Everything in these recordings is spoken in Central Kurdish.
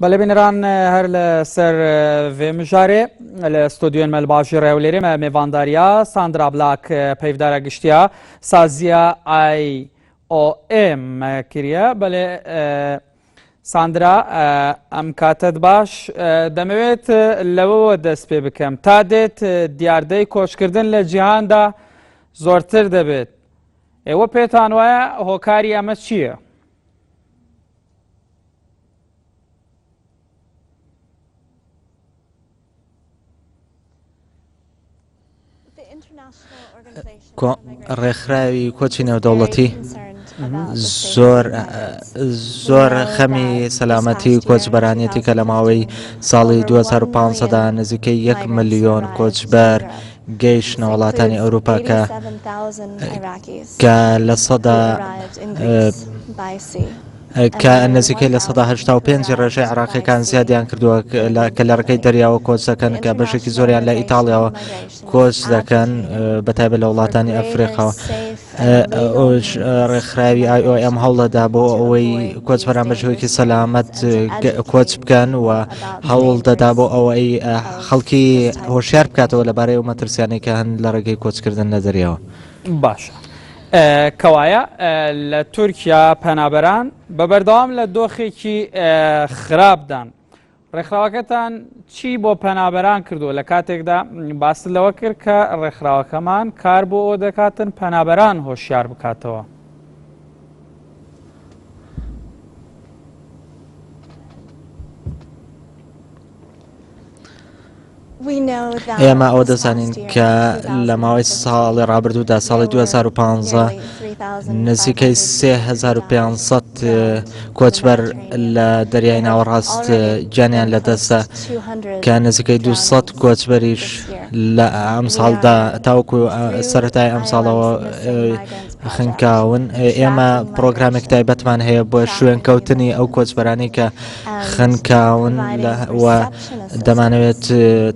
بەڵێ بینەران هەر لەسەر vê mijarê li stûdyoyên me li bajî Rewlêrê me mêvandariya Sandra Black peyvdara giştiya saziya IOM me kiriye. Belê Sandra em kate baş demewêt lewe dest pê bikim. Ta dêt diyardeyî koçkirdin li cîhan da zortir dibêt. Ew pêtan waye hokarî em çi ye? ڕێکخراوی کۆچی نێودەوڵەتی زۆر خەمی سەلامەتی و کۆچبەرانێتی کە لە ماوەی ساڵی 2015دا نزیکەی 1 ملیۆن کۆچبەر گەیشتنە وڵاتانی ئەوروپا کە لە سەدا کە نزیکەی لە 1985 ڕێژەی عراقیەکان زیادیان کردووە کە لە ڕێگەی دەریاوە کۆچ دەکەن کە بەشێکی زۆریان لە ئیتاڵیاوە کۆچ دەکەن بەتایبەت لە وڵاتانی ئەفریقاوە. ڕێکخراوی IOM هەوڵەدا بۆ ئەوەی کۆچبەران بە شێوەیەکی سەلامەت کۆچ بکەن و هەوڵ دەدا بۆ ئەوەی خەڵکی هۆشیار بکاتەوە لەبارەی ئەو مەترسیانەی کە هەن لە ڕێگەی کۆچکردن لە دەریاوە. باشە. کەوایە لە تورکیا پەنابەران بەبەردەوام لە دۆخێکی خراپدان. ڕێکخراوەکەتان چی بۆ پەنابەران کردووە لە کاتێکدا باس لەوە کرد کە ڕێکخراوەکەمان کار بۆ ئەو دەکاتن پەنابەران هۆشیار بکاتەوە؟ ئێمە ئەوە دەزانین کە لە ماوەی ساڵی ڕابردوودا ساڵی 2015 نزیکەی 3500 کۆچبەر لە دەریای ناوەڕاست گیانیان لەدەستە کە نزیکەی 200 کۆچبەریش لە ئەم ساڵدا تاوەکو سەرەتای ئەم ساڵەوە خنکاون. ئێمە پرۆگرامێک تایبەتمان هەیە بۆ شوێن کەوتنی ئەو کۆچبەرانی کە خنکاون و دەمانەوێت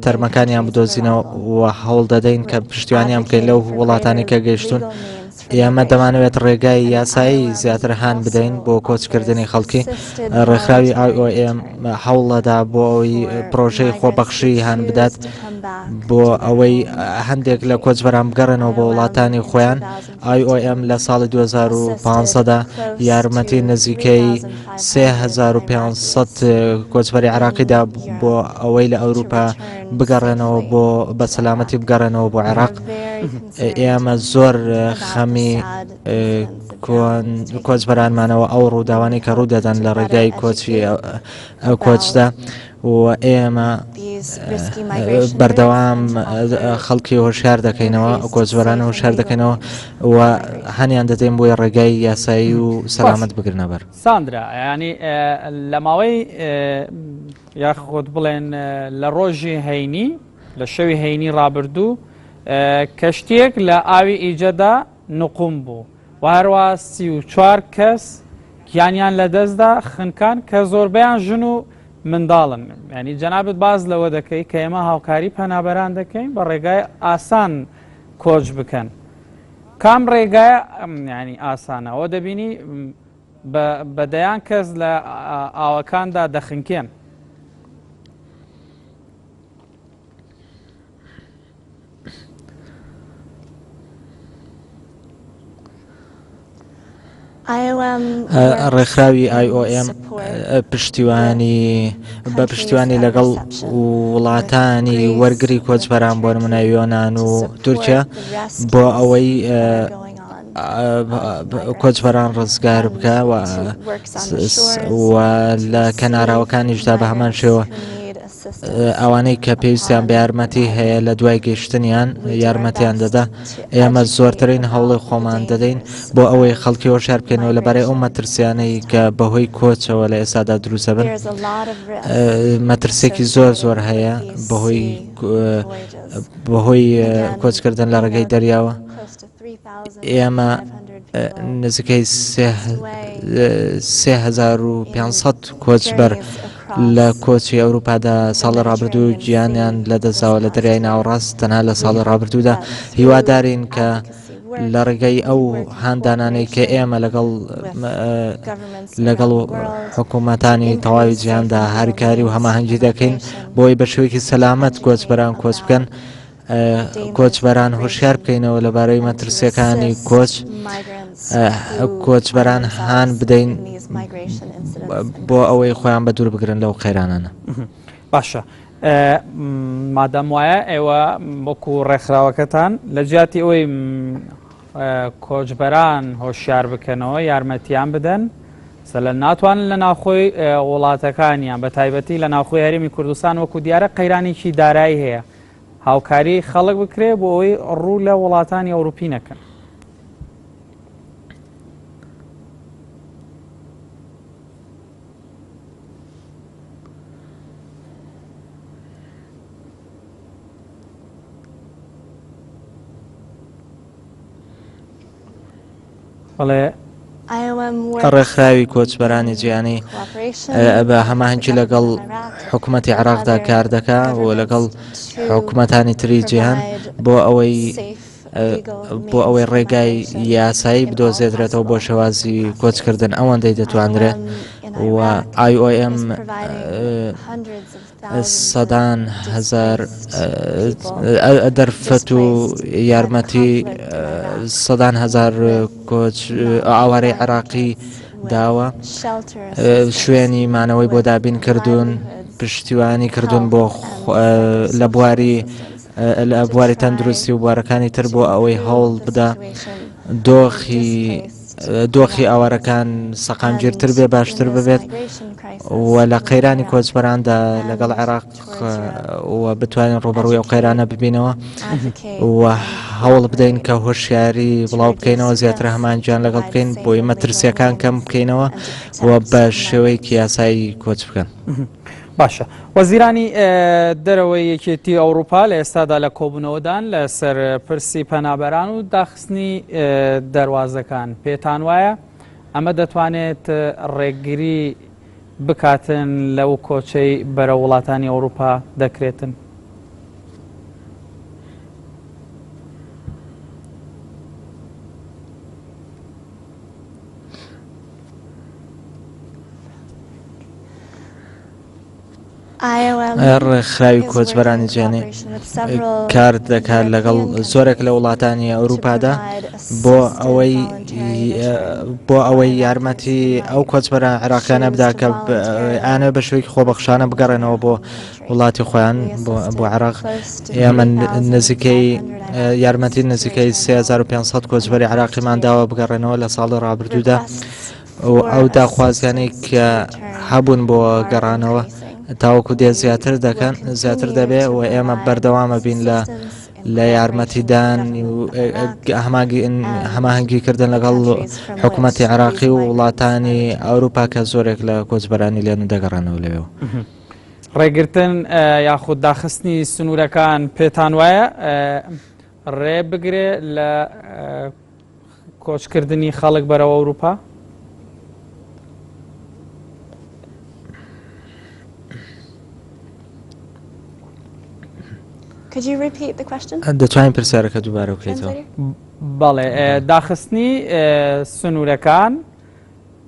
تەرمەکانیان بدۆزینەوە و هەوڵ دەدەین کە پشتیوانیان بکەین لەو وڵاتانی کە گەیشتون. ئێمە دەمانەوێت ڕێگای یاسایی زیاتر هان بدەین بۆ کۆچکردنی خەڵکی. ڕێکخراوی IOM هەوڵەدا بۆ ئەوەی پرۆژەی خۆبەخشی هان بدات بۆ ئەوەی هەندێک لە کۆچبەران بگەڕێنەوە بۆ وڵاتانی خۆیان. IOM لە ساڵی 2015دا یارمەتی نزیکەی 3500 کۆچبەری عراقیدا بۆ ئەوەی لە ئەوروپا بگەڕێنەوە بۆ بە سەلامەتی بگەڕێنەوە بۆ عێراق. ئێمە زۆر خەمی کۆچبەرانمانەوە ئەو ڕووداوانی کە ڕوودەدەن لە ڕێگای کۆچدا و ئێمە بەردەوام خەڵکی هۆشیار دەکەینەوە کۆچبەران هۆشیار دەکەینەوە و هەنیان دەدەین بۆی ڕێگای یاسایی و سەلامەت بگرنەبەر. ساندرا ینی لە ماوەی یاخۆت بڵێن لە ڕۆژی هەینی لە شەوی هەینی ڕابردوو کەشتێک لە ئاوی ئیجەدا نقوم بوو و هەروە 34 کەس گیانیان لەدەستدا خنکان کە زۆربەیان ژن و منداڵن. ینی جەنابەت باز لەوە دەکەی کە ئێمە هاوکاری پەنابەران دەکەین بە ڕێگای ئاسان کۆچ بکەن. کام ڕێگایە ینی ئاسانە ئەوە دەبینی بەدەیان کەس لە ئاوەکاندا دەخنکێن. ڕێکخراوی IOM بە پشتیوانی لەگەڵ وڵاتانی وەرگری کۆچبەران بۆ نمونای یۆنان و تورکیا بۆ ئەوەی کۆچبەران ڕزگار بکە و لە کەناراوەکانیشدا بە هەمان شێوە ئەوانەی کە پێویستیان بە یارمەتی هەیە لە دوای گەیشتنیان یارمەتیان دەدا. ئێمە زۆرترین هەوڵی خۆمان دەدەین بۆ ئەوەی خەڵکی هۆشیار بکەینەوە لەبارەی ئەو مەترسیانەی کە بەهۆی کۆچەوە لە ئێستادا دروستە بن. مەترسێکی زۆر هەیە بەهۆی کۆچکردن لە ڕێگەی دەریاوە. ئێمە نزیکەی 3500 کۆچبەر لە کۆچی ئەوروپادا ساڵی ڕابردوو گیانیان لەدەستاوە لە دەریای ناوەڕاست. تەنها لە ساڵی ڕابردوودا هیوادارین کە لە ڕێگەی ئەو هاندانانەی کە ئێمە لەگەڵ حکوومەتانی تەواوی جیهاندا هەرکاری و هەماهەنگی دەکەین بۆی بە شێوەیەکی سەلامەت کۆچبەران کۆچ بکەن، کۆچبەران هۆشیار بکەینەوە لەبارەی مەترسیەکانی کۆچبەران هان بدەین بۆ ئەوەی خۆیان بە دوور بگرن لەو قەیرانانە. باشە، مادام وایە ئێوە وەکو ڕێکخراوەکەتان لە جیاتی ئەوەی کۆچبەران هۆشیار بکەنەوە یارمەتیان بدەن سەلە ناتوانن لە ناوخۆی وڵاتەکانیان بە تایبەتی لە ناوخۆی هەرێمی کوردستان وەکو دیارە قەیرانێکی دارایی هەیە هاوکاری خەڵک بکرێ بۆ ئەوەی ڕوو لە وڵاتانی ئەوروپی نەکەن. ڕێکخراوی کۆچبەرانی جیهانی بە هەماهەنگی لەگەڵ حکوومەتی عێراقدا کار دەکا و لەگەڵ حکوومەتانی تری جیهان بۆ ئەوەی ڕێگای یاسایی بدۆزێترێتەوە بۆ شێوازی کۆچکردن ئەوەندەی دەتوانرێت و IOM سەدان هەزار دەرفەت و یارمەتی سەدان هەزار کۆچ ئاوارەی عێراقی داوە، شوێنی مانەوەی بۆ دابین کردوون، پشتیوانی کردوون بۆ لە بواری تەندروستی و بوارەکانی تر بۆ ئەوەی هەوڵ بدە دۆخی ئاوارەکان سەقامگیرتر بێ، باشتر ببێت و لە قەیرانی کۆچبەراندا لەگەڵ عێراق و بتوانین ڕۆبەڕووی ئەو قەیرانە ببینەوە و هەوڵ بدەین کە هۆشیاری بڵاو بکەینەوە، زیاتر هەمانگیان لەگەڵ بکەین بۆی مەترسیەکان کەم بکەینەوە و بە شێوەیەکی یاسایی کۆچ بکەن. باشە، وەزیرانی دەرەوەی یەکێتی ئەوروپا لە ئێستادا لە کۆبوونەوەدان لەسەر پرسی پەنابەران و داخستنی دەواازەکان پێتان وایە ئەمە دەتوانێت ڕێگری بکاتن لەو کۆچەی بەرە وڵاتانی ئەوروپا دەکرێتن؟ ڕێکخراوی کۆچبەرانی جیهانی کار دەکات لەگەڵ زۆرێک لە وڵاتانی ئەوروپادا بۆ ئەوەی یارمەتی ئەو کۆچبەرە عێراقیانە بدا کە ئانە بە شوێکی خۆبەخشانە بگەڕێنەوە بۆ وڵاتی خۆیان بۆ عێراق. ئێمە نزیکەی یارمەتی نزیکەی 3500 کۆچبەری عێراقیمان داوە بگەڕێنەوە لە ساڵی ڕابردوودا و ئەو داخوازیانەی کە هەبوون بۆ گەڕانەوە تاوەکو دێ زیاتر دەبێ و ئێمە بەردەوامە بین لە یارمەتیدان هەماهەنگیکردن لەگەڵ حکوومەتی عێراقی و وڵاتانی ئەوروپا کە زۆرێک لە کۆچبەرانی لێن دەگەڕانەوە لەوێەوە. ڕێگرتن یاخود داخستنی سنوورەکان پێتان وایە ڕێ بگرێ لە کۆچکردنی خەڵک بەرەوە ئەوروپا؟ دەتوانین پرسیارەکە دووبارە بکەیتەوە؟ بەڵێ، داخستنی سنوورەکان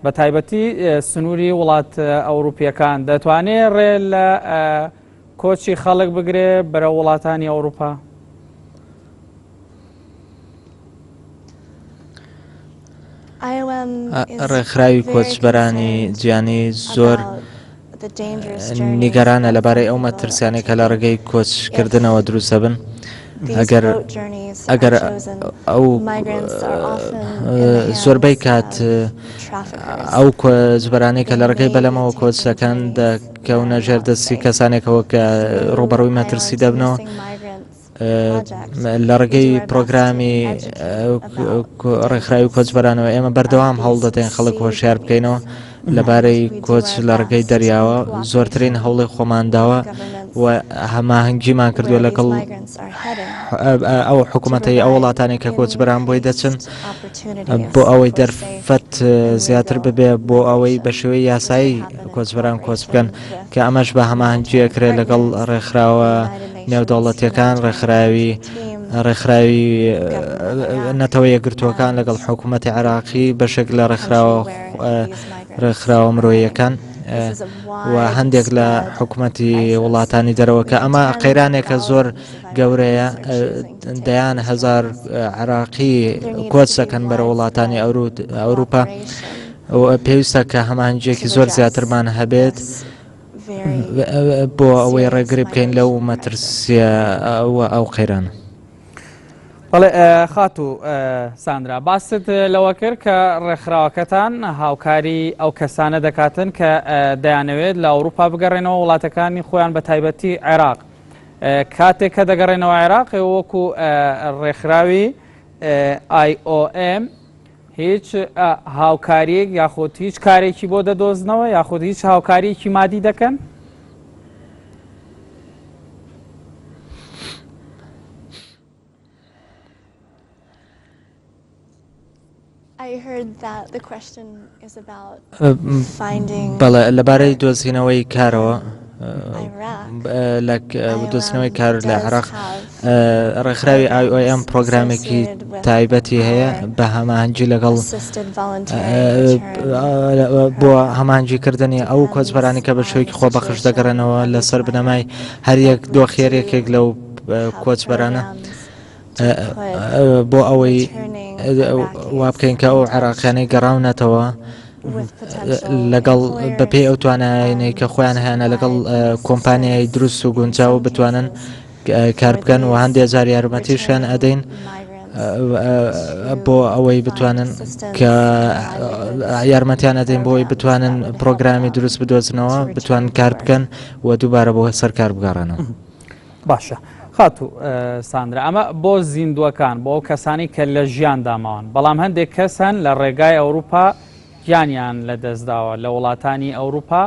بە تایبەتی سنووری وڵات ئەوروپیەکان دەتوانێت ڕێ لە کۆچی خەڵک بگرێ بەرە وڵاتانی ئەوروپا؟ ڕێکخراوی کۆچبەرانی جیهانی زۆر نیگەرانە لەبارەی ئەو مەترسیانەی کە لە ڕێگەی کۆچکردنەوە دروستە بن. ئەگەر ئەو زۆربەی کات ئەو کۆچبەرانەی کە لە ڕێگەی بەلەمەوە کۆچ دەکەن دەکەونە ژێردەستی کەسانێکەوە کە ڕوبەڕووی مەترسی دەبنەوە لە ڕێگەی پرۆگرامی ڕێکخراوی کۆچبەرانەوە. ئێمە بەردەوام هەوڵ دەدەین خەڵک هۆشیار بکەینەوە لەبارەی کۆچ لە ڕێگەی دەریاوە، زۆرترین هەوڵی خۆمانداوە و هەماهەنگیمان کردووە لەگەڵ ئەو حکوومەتەی ئەو وڵاتانی کە کۆچبەران بۆی دەچن بۆ ئەوەی دەرفەت زیاتر ببێ بۆ ئەوەی بە شێوەی یاسایی کۆچبەران کۆچ بکەن کە ئەمەش بە هەماهەنگی ئەکرێت لەگەڵ ڕێکخراوە نێودەوڵەتیەکان، ڕێکخراوی ڕێکخراوی نەتەوە یەکگرتووەکان لەگەڵ حکوومەتی عێراقی بەشێک لە ڕێکخراوە مرۆییەکان و هەندێک لە حکوومەتی وڵاتانی دەرەوەکە ئەمە قەیرانێکە زۆر گەورەیە دەیان هەزار عێراقی کۆچ دەکەن بەرە وڵاتانی ئەوروپا پێویستە کە هەمانجێکی زۆر زیاترمان هەبێت بۆ ئەوەی ڕێگری بکەین لەو مەترسیە ئەو قەیرانە. بەڵێ خاتو ساندرا باست لەوە کرد کە ڕێکخراوەکەتان هاوکاری ئەو کەسانە دەکاتن کە دەیانەوێت لە ئەوروپا بگەڕێنەوە وڵاتەکانی خۆیان بە تایبەتی عێراق کاتێک کە دەگەڕێنەوە عێراق وەکو ڕێکخراوی IOM هیچ هاوکاریەک یاخود هیچ کارێکی بۆ دەدۆزنەوە یاخود هیچ هاوکاریەکی مادی دەکەن؟ بەڵێ لەبارەی دۆزینەوەی کارەوە دۆزینەوەی کار لە عێراق ڕێکخراوی IOM پرۆگرامێکی تایبەتی هەیە بە هەماهەنگی لەگەڵ بۆ هەماهەنگیکردنی ئەو کۆچبەرانی کە بە شوێکی خۆبەخش دەگەڕێنەوە لەسەر بنەمای هەریەک دۆخێرێکێک لەو کۆچبەرانە بۆ ئەوەی وا بکەین کە ئەو عێراقیانەی گەڕاونەتەوە لەگەڵ بەپێی ئەو توانایانەی کە خۆیان هیانە لەگەڵ کۆمپانیای دروست و گونجاو بتوانن کار بکەن و هەندێک جار یارمەتیشیان ئەدەین بۆ ئەوەی بتوانن کە یارمەتیان ئەدەین بۆ ئەوەی بتوانن پرۆگرامی دروست بدۆزنەوە بتوانن کار بکەن و دووبارە بۆ سەرکار بگەڕێنەوە. باشە خاتو ساندرا ئەمە بۆ زیندووەکان بۆ ئەو کەسانی کە لە ژیان داماون بەڵام هەندێک کەسن لە ڕێگای ئەوروپا گیانیان لە دەستداوە لە وڵاتانی ئەوروپا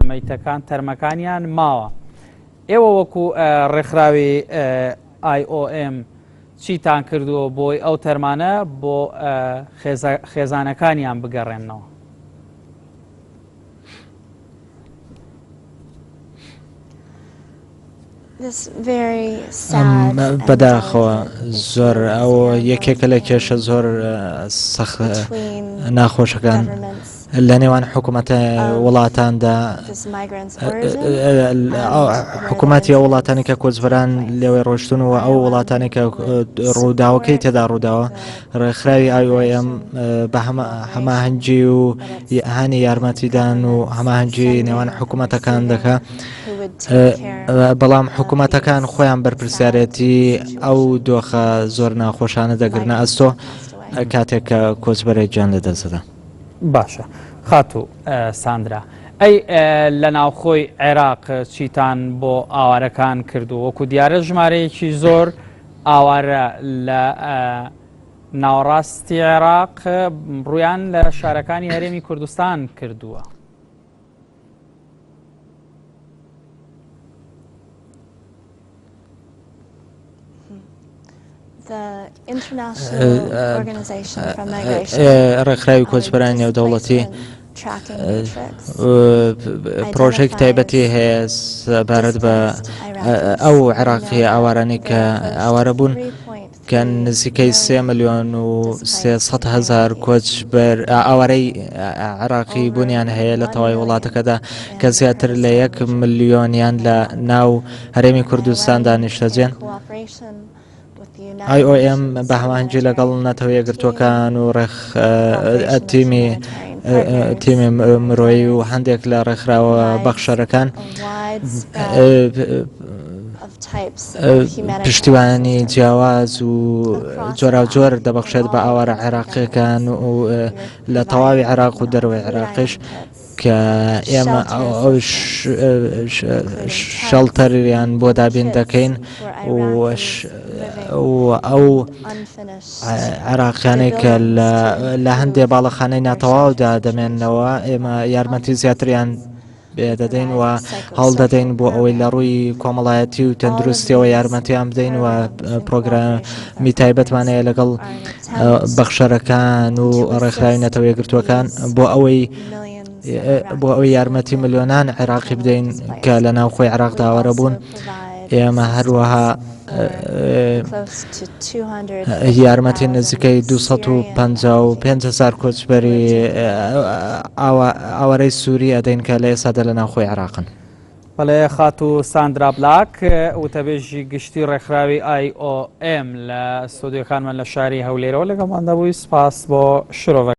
مەیتەکان تەرمەکانیان ماوە ئێوە وەکو ڕێکخراوی IOM چیتان کردووە بۆی ئەو تەرمانە بۆ خێزانەکانیان بگەڕێنەوە؟ بەداخەوە زۆر ئەو یەکێکە لە کێشە زۆر ناخۆشەکان لە نێوان حکوومەتە وڵاتاندا حکوومەتی ئەو وڵاتانی کە کۆچبەران لەوێ ڕۆشتونەوە ئەو وڵاتانی کە ڕووداوەکەی تێدا ڕووداوە ڕێکخراوی IOM بە هەماهەنگی و هانی یارمەتیدان و هەماهەنگی نێوان حکوومەتەکان دەکات بەڵام حکوومەتەکان خۆیان بەرپرسیارەتی ئەو دۆخە زۆر ناخۆشانە دەگرنە ئەستۆ کاتێک کە کۆچبەرێک گیان لەدەستدا. باشە خاتو ساندرا ئەی لە ناوخۆی عێراق چیتان بۆ ئاوارەکان کردو وەکو دیارە ژمارەیەکی زۆر ئاوارە لە ناوەڕاستی عێراق ڕویان لە شارەکانی هەرێمی کوردستان کردووە. ڕێکخراوی کۆچبەرانی نێودەوڵەتی پرۆژێکی تایبەتی هەیە سەبارەت بە ئەو عێراقی ئاوارانەی کە ئاوارە بوون کە نزیکەی 3,300,000 کۆچبەر ئاوارەی عێراقی بوونیان هەیە لە تەواوی وڵاتەکەدا کە زیاتر لە 1 ملیۆنیان لە ناو هەرێمی کوردستاندا نیشتەجێن. IOM بە هەماهەنگی لەگەڵ نەتەوە یەکگرتووەکان و تیمی مرۆیی و هەندێک لە ڕێکخراوە بەخشەرەکان پشتیوانی جیاواز و جۆراوجۆر دەبەخشێت بە ئاوارە عێراقیەکان و لە تەواوی عێراق و دەروی عێراقیش کە ئێمە شەڵتەریان بۆ دابین دەکەین و ئەو عێراقیانەی کە لە هەندێک باڵەخانەی ناتەواودا دەمێننەوە ئێمە یارمەتی زیاتریان دەدەین و هەڵ دەدەین بۆ ئەوەی لە ڕووی کۆمەڵایەتی و تەندروستیەوە یارمەتیان بدەین و پرۆگرامی تایبەتمانەیە لەگەڵ بەخشەرەکان و ڕێکخراوی نەتەوە یەکگرتووەکان بۆ ئەوەی یارمەتی ملیۆنان عێراقی بدەین کە لە ناوخۆی عێراق داوەرە بوون ئێمە هەروەها یارمەتی نزیکەی 255,000 کۆچبەری ئاوارەی سووری ئەدەین کە لە ئێسادا لە ناوخۆی عێراقن. بەڵێ خاتو ساندرا بلاک وتەبێژی گشتی ڕێکخراوی IOM لە ستۆدیۆکانمان لە شاری هەولێرەوە لەگەڵماندا بووی. سپاس بۆ شرۆڤەکە.